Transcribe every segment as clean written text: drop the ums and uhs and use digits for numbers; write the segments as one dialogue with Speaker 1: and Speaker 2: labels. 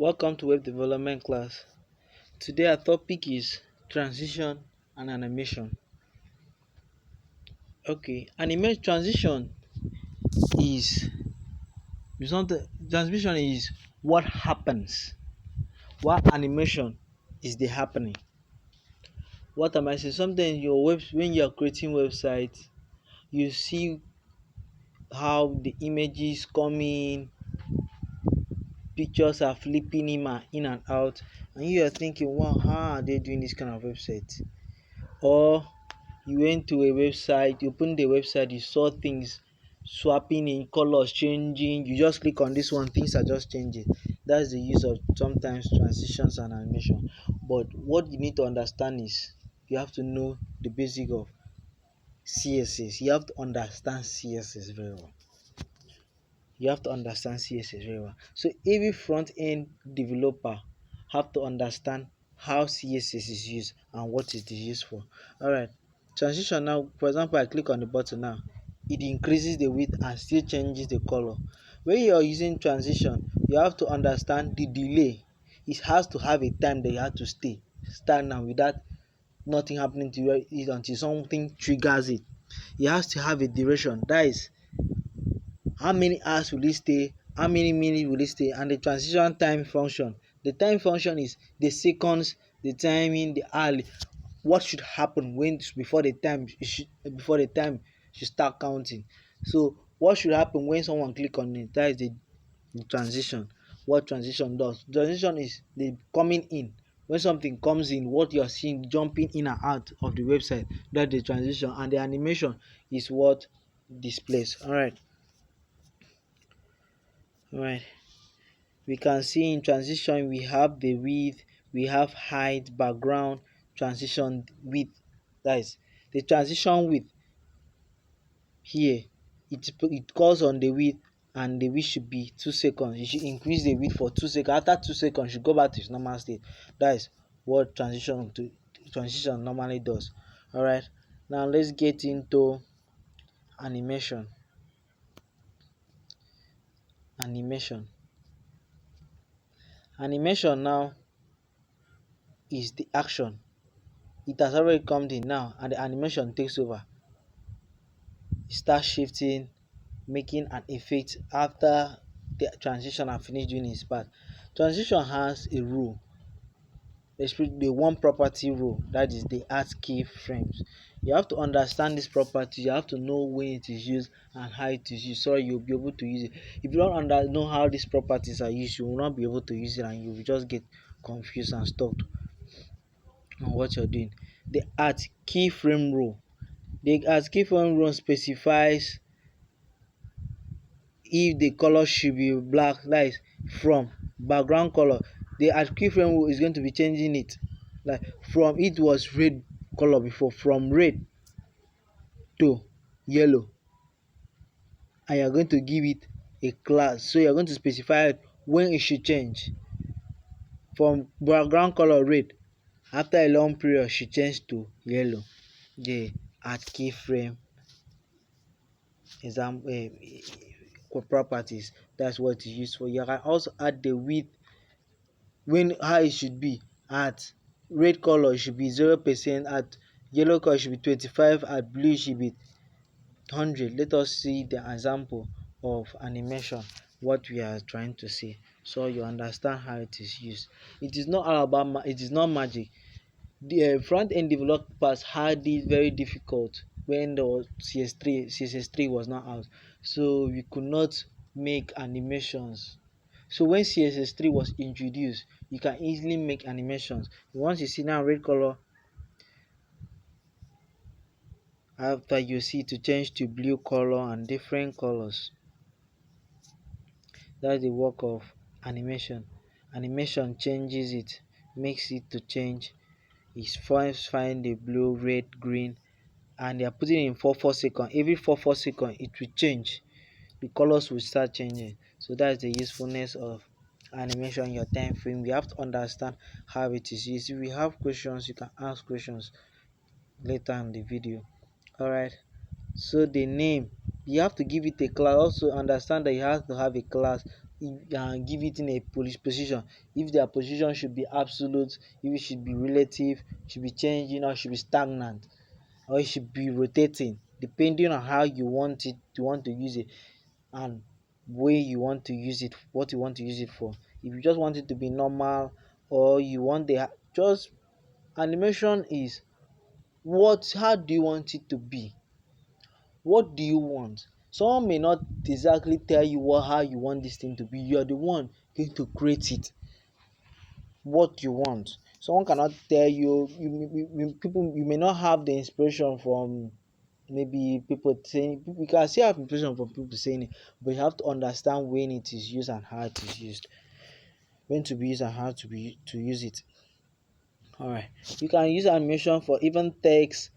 Speaker 1: Welcome to web development class. Today our topic is transition and animation. Okay, animation transition is something. Transition is what happens. What animation is the happening. What am I saying? Something in your web when you are creating website, you see how the images come in, pictures are flipping in and out, and you are thinking, wow, how are they doing this kind of website? Or you went to a website, you opened the website, you saw things swapping in, colors changing, you just click on this one, things are just changing. That's the use of sometimes transitions and animation. But what you need to understand is you have to know the basic of CSS. You have to understand CSS very well. You have to understand CSS very well. So every front end developer have to understand how CSS is used and what it is used for. Alright, transition now, for example, I click on the button now, it increases the width and still changes the color. When you are using transition, you have to understand the delay. It has to have a time that you have to stand now without nothing happening to it until something triggers it. It has to have a duration, that is how many hours will it stay, how many minutes will it stay, and the transition time function. The time function is the seconds, the timing, the hour, what should happen when before the time should start counting. So what should happen when someone click on it, that is the transition. What transition does, transition is the coming in. When something comes in, what you are seeing jumping in and out of the website, that's the transition. And the animation is what displays. Alright, we can see in transition we have the width, we have height, background, transition width. That is the transition width. Here it calls on the width, and the width should be 2 seconds. You should increase the width for 2 seconds. After 2 seconds you should go back to its normal state. That is what transition normally does. Alright, now let's get into animation. Animation now is the action. It has already come in now, and the animation takes over. It starts shifting, making an effect after the transition has finished doing its part. Transition has a rule, especially the one property rule, that is the add keyframes. You have to understand this property, you have to know when it is used and how it is used, so you'll be able to use it. If you don't know how these properties are used, you will not be able to use it, and you will just get confused and stuck on what you're doing. The add keyframe rule. The add keyframe rule specifies if the color should be black, that is from background color. The add keyframe rule is going to be changing it, like from it was red color before, from red to yellow, and you're going to give it a class. So you're going to specify when it should change from background color red, after a long period should change to yellow. The add keyframe example properties, that's what it's used for. You can also add the width, when how it should be. At red color it should be 0%, at yellow color it should be 25, at blue it should be 100. Let us see the example of animation, what we are trying to say, so you understand how it is used. It is not all about it is not magic. The front end developers had it very difficult when the CSS3 was not out, so we could not make animations. So when CSS3 was introduced, you can easily make animations. Once you see now red color, after you see to change to blue color and different colors. That's the work of animation. Animation changes it, makes it to change. It's first find the blue, red, green, and they are putting it in 4 seconds. Every 4 seconds it will change. The colors will start changing. So that's the usefulness of animation, your time frame. We have to understand how it is used. If you have questions, you can ask questions later in the video. Alright, so the name, you have to give it a class. Also understand that you have to have a class give it in a police position, if their position should be absolute, if it should be relative, should be changing or should be stagnant, or it should be rotating, depending on how you want to use it, and way you want to use it, what you want to use it for. If you just want it to be normal, or you want the just animation is what, how do you want it to be, what do you want. Someone may not exactly tell you what, how you want this thing to be. You are the one going to create it, what you want. Someone cannot tell you, people, you may not have the inspiration from maybe people saying, you can still have inspiration from people saying it, but you have to understand when it is used and how it is used, when to be used and how to use it. All right, you can use animation for even text,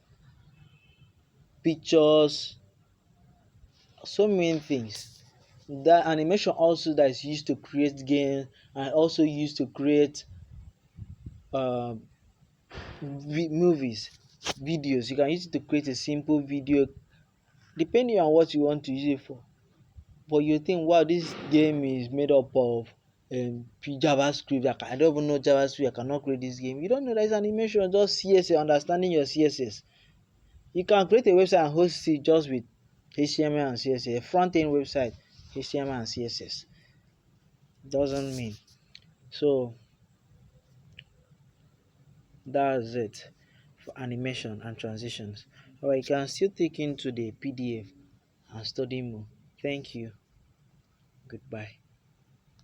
Speaker 1: pictures, so many things. That animation also that is used to create games, and also used to create um movies, videos. You can use it to create a simple video depending on what you want to use it for. But you think, wow, this game is made up of JavaScript. I don't even know JavaScript. I cannot create this game. You don't know that it's animation, just CSS, understanding your CSS. You can create a website and host it just with HTML and CSS. A front end website, HTML and CSS. Doesn't mean. So that's it for animation and transitions. Alright, you can still take into the PDF and study more. Thank you. Goodbye.